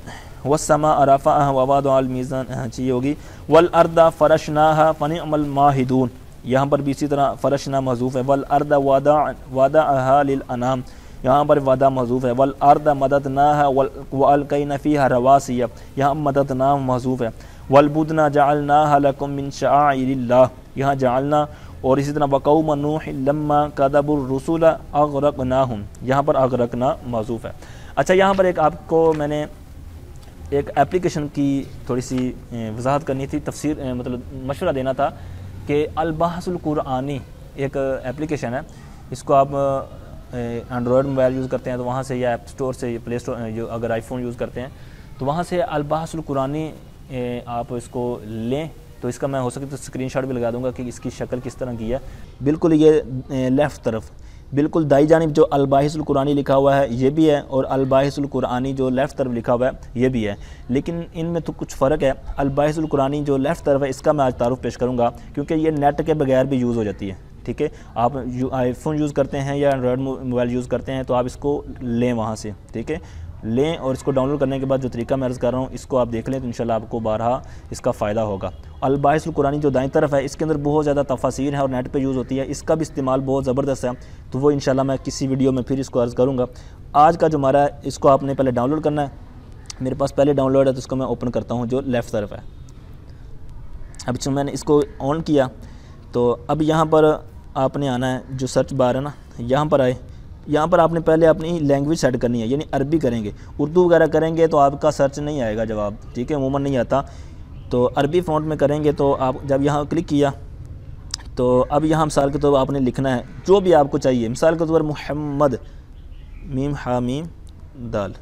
والسماء رفعہا ووضع المیزان، یہ ہوگی والارض فرشناہا فنعم الماہدون، یہاں پر بھی اسی طرح فرشنا محذوف ہے، والارض وضعہا للانام، یہاں پر وعدہ محذوف ہے، والارض مددناہا والقینا فیہا رواسیہ، یہاں مددنا محذوف ہے، والبدن جعلناہا لکم من شعائر اللہ، یہاں جعلنا، اور اسی طرح وقوم نوح لما کذبوا الرسل اغرقناہم، یہاں پر اغرقنا محذوف ہے۔ اچھا یہاں پر ایک آپ کو میں نے ایک اپلیکیشن کی تھوڑی سی وضاحت کرنی تھی، تفسیر مطلب مشورہ دینا تھا کہ البحث القرآنی ایک اپلیکیشن ہے، اس کو آپ اینڈرائڈ موبائل یوز کرتے ہیں تو وہاں سے یا ایپ سٹور سے یا پلے سٹور، جو اگر آئی فون یوز کرتے ہیں تو وہاں سے البحث القرآنی آپ اس کو لیں، تو اس کا میں ہو سکے تو اسکرین شاٹ بھی لگا دوں گا کہ اس کی شکل کس طرح کی ہے۔ بالکل یہ لیفٹ طرف بالکل دائیں جانب جو الباحث القرآنی لکھا ہوا ہے یہ بھی ہے، اور الباحث القرآنی جو لیفٹ طرف لکھا ہوا ہے یہ بھی ہے، لیکن ان میں تو کچھ فرق ہے۔ الباحث القرآنی جو لیفٹ طرف ہے اس کا میں آج تعارف پیش کروں گا، کیونکہ یہ نیٹ کے بغیر بھی یوز ہو جاتی ہے، ٹھیک ہے۔ آپ آئی فون یوز کرتے ہیں یا اینڈرائڈ موبائل یوز کرتے ہیں تو آپ اس کو لیں وہاں سے، ٹھیک ہے، لیں، اور اس کو ڈاؤن لوڈ کرنے کے بعد جو طریقہ میں عرض کر رہا ہوں اس کو آپ دیکھ لیں تو انشاءاللہ آپ کو بارہا اس کا فائدہ ہوگا۔ الباحث القرآنی جو دائیں طرف ہے اس کے اندر بہت زیادہ تفاسیر ہیں اور نیٹ پہ یوز ہوتی ہے، اس کا بھی استعمال بہت زبردست ہے، تو وہ انشاءاللہ میں کسی ویڈیو میں پھر اس کو عرض کروں گا۔ آج کا جو ہمارا ہے اس کو آپ نے پہلے ڈاؤن لوڈ کرنا ہے، میرے پاس پہلے ڈاؤن لوڈ ہے تو اس کو میں اوپن کرتا ہوں جو لیفٹ طرف ہے۔ اب میں نے اس کو آن کیا تو اب یہاں پر آپ نے آنا ہے، جو سرچ بار ہے نا یہاں پر آئے، یہاں پر آپ نے پہلے اپنی لینگویج سیٹ کرنی ہے، یعنی عربی کریں گے، اردو وغیرہ کریں گے تو آپ کا سرچ نہیں آئے گا جواب، ٹھیک ہے، عموماً نہیں آتا، تو عربی فونٹ میں کریں گے تو آپ جب یہاں کلک کیا تو اب یہاں مثال کے طور پر آپ نے لکھنا ہے جو بھی آپ کو چاہیے، مثال کے طور پر محمد میم حامیم دال،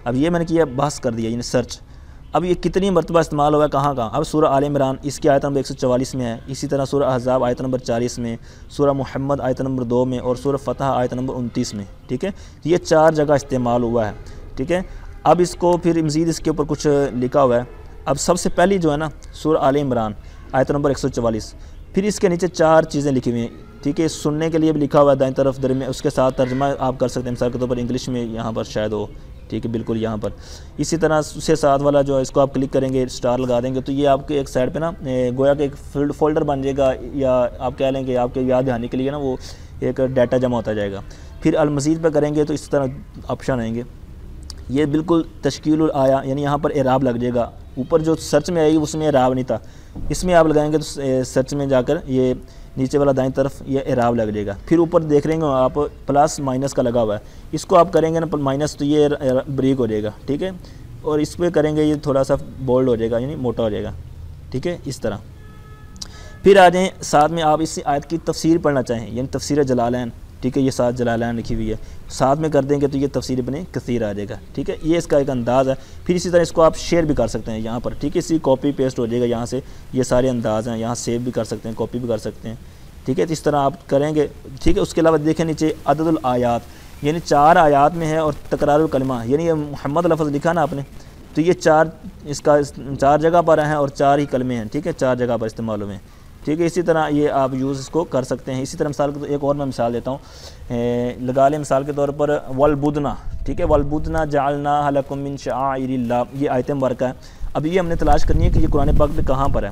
اب یہ میں نے کیا بحث کر دیا یعنی سرچ۔ اب یہ کتنی مرتبہ استعمال ہوا ہے کہاں کہاں، اب سورہ آل عمران اس کی آیت نمبر 144 میں ہے، اسی طرح سورہ احزاب آیت نمبر 40 میں، سورہ محمد آیت نمبر 2 میں، اور سورہ فتح آیت نمبر 29 میں، ٹھیک ہے، یہ 4 جگہ استعمال ہوا ہے، ٹھیک ہے۔ اب اس کو پھر مزید اس کے اوپر کچھ لکھا ہوا ہے، اب سب سے پہلی جو ہے نا سورہ آل عمران آیت نمبر 144، پھر اس کے نیچے 4 چیزیں لکھی ہوئی ہیں، ٹھیک ہے، سننے کے لیے بھی لکھا ہوا ہے دائیں طرف درمیان، اس کے ساتھ ترجمہ آپ کر سکتے ہیں، مثال کے طور پر انگلش میں یہاں پر شاید ہو، ٹھیک ہے، بالکل یہاں پر، اسی طرح سے ساتھ والا جو ہے اس کو آپ کلک کریں گے اسٹار لگا دیں گے تو یہ آپ کے ایک سائڈ پہ نا گویا کہ ایک فولڈر بن جائے گا، یا آپ کہہ لیں کہ آپ کے یاد دہانی کے لیے نا وہ ایک ڈیٹا جمع ہوتا جائے گا۔ پھر المزید پہ کریں گے تو اس طرح آپشن آئیں گے، یہ بالکل تشکیل الآیا، یعنی یہاں پر اعراب لگ جائے گا، اوپر جو سرچ میں آئے گی اس میں اعراب نہیں تھا، اس میں آپ لگائیں گے تو سرچ میں جا کر یہ نیچے والا دائیں طرف یہ اعراب لگ جائے گا۔ پھر اوپر دیکھ رہے ہیں آپ پلس مائنس کا لگا ہوا ہے، اس کو آپ کریں گے نا مائنس تو یہ بریک ہو جائے گا، ٹھیک ہے، اور اس پہ کریں گے یہ تھوڑا سا بولڈ ہو جائے گا، یعنی موٹا ہو جائے گا، ٹھیک ہے، اس طرح۔ پھر آ جائیں ساتھ میں آپ اس آیت کی تفسیر پڑھنا چاہیں، یعنی تفسیر جلالین، ٹھیک ہے، یہ ساتھ جلالین لکھی ہوئی ہے، ساتھ میں کر دیں گے تو یہ تفسیر ابن کثیر آ جائے گا، ٹھیک ہے، یہ اس کا ایک انداز ہے۔ پھر اسی طرح اس کو آپ شیئر بھی کر سکتے ہیں یہاں پر، ٹھیک ہے، اسی کاپی پیسٹ ہو جائے گا یہاں سے، یہ سارے انداز ہیں، یہاں سیو بھی کر سکتے ہیں، کاپی بھی کر سکتے ہیں، ٹھیک ہے، تو اس طرح آپ کریں گے، ٹھیک ہے۔ اس کے علاوہ دیکھیں نیچے عدد الآیات، یعنی 4 آیات میں ہے، اور تکرار الکلمہ، یعنی یہ محمد لفظ لکھا نا آپ نے تو یہ 4 اس کا 4 جگہ پر ہیں اور 4 ہی کلمے ہیں، ٹھیک ہے، 4 جگہ پر استعمال ہوئے ہیں، ٹھیک ہے۔ اسی طرح یہ آپ یوز اس کو کر سکتے ہیں۔ اسی طرح مثال کے ایک اور میں مثال دیتا ہوں، لگا لیں مثال کے طور پر والبدنا، ٹھیک ہے، والبدنا جعلناها لکم من شعائر اللہ، یہ آیت مبارکہ ہے۔ اب یہ ہم نے تلاش کرنی ہے کہ یہ قرآن پاک میں کہاں پر ہے،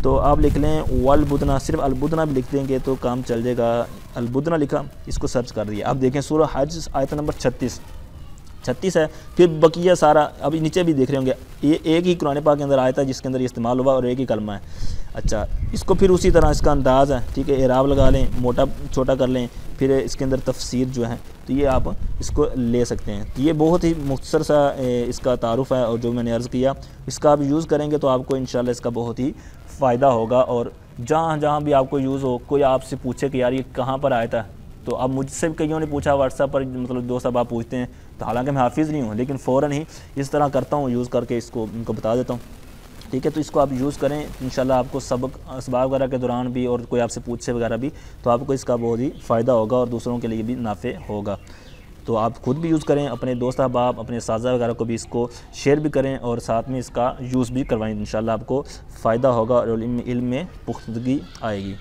تو آپ لکھ لیں والبدنا، صرف البدنا بھی لکھ دیں گے تو کام چل جائے گا۔ البدنا لکھا، اس کو سرچ کر دیا، اب دیکھیں سورہ حج آیت نمبر 36 ہے، پھر بقیہ سارا ابھی نیچے بھی دیکھ رہے ہوں گے، یہ ایک ہی قرآن پاک کے اندر آیت ہے جس کے اندر یہ استعمال ہوا اور ایک ہی کلمہ ہے۔ اچھا، اس کو پھر اسی طرح اس کا انداز ہے، ٹھیک ہے، اعراب لگا لیں، موٹا چھوٹا کر لیں، پھر اس کے اندر تفسیر جو ہے تو یہ آپ اس کو لے سکتے ہیں۔ یہ بہت ہی مختصر سا اس کا تعارف ہے، اور جو میں نے عرض کیا اس کا آپ یوز کریں گے تو آپ کو انشاءاللہ اس کا بہت ہی فائدہ ہوگا، اور جہاں بھی آپ کو یوز ہو، کوئی آپ سے پوچھے کہ یار یہ کہاں پر آیا تھا، تو اب مجھ سے کئیوں نے پوچھا واٹس ایپ پر، مطلب دوست صاحب آپ پوچھتے ہیں، تو حالانکہ میں حافظ نہیں ہوں لیکن فوراً ہی اس طرح کرتا ہوں، یوز کر کے اس کو ان کو بتا دیتا ہوں، ٹھیک ہے۔ تو اس کو آپ یوز کریں، انشاءاللہ آپ کو اسباق وغیرہ کے دوران بھی، اور کوئی آپ سے پوچھے وغیرہ بھی، تو آپ کو اس کا بہت ہی فائدہ ہوگا اور دوسروں کے لیے بھی نافع ہوگا۔ تو آپ خود بھی یوز کریں، اپنے دوست احباب، اپنے اساتذہ وغیرہ کو بھی اس کو شیئر بھی کریں، اور ساتھ میں اس کا یوز بھی کروائیں، انشاءاللہ آپ کو فائدہ ہوگا اور علم میں پختگی آئے گی۔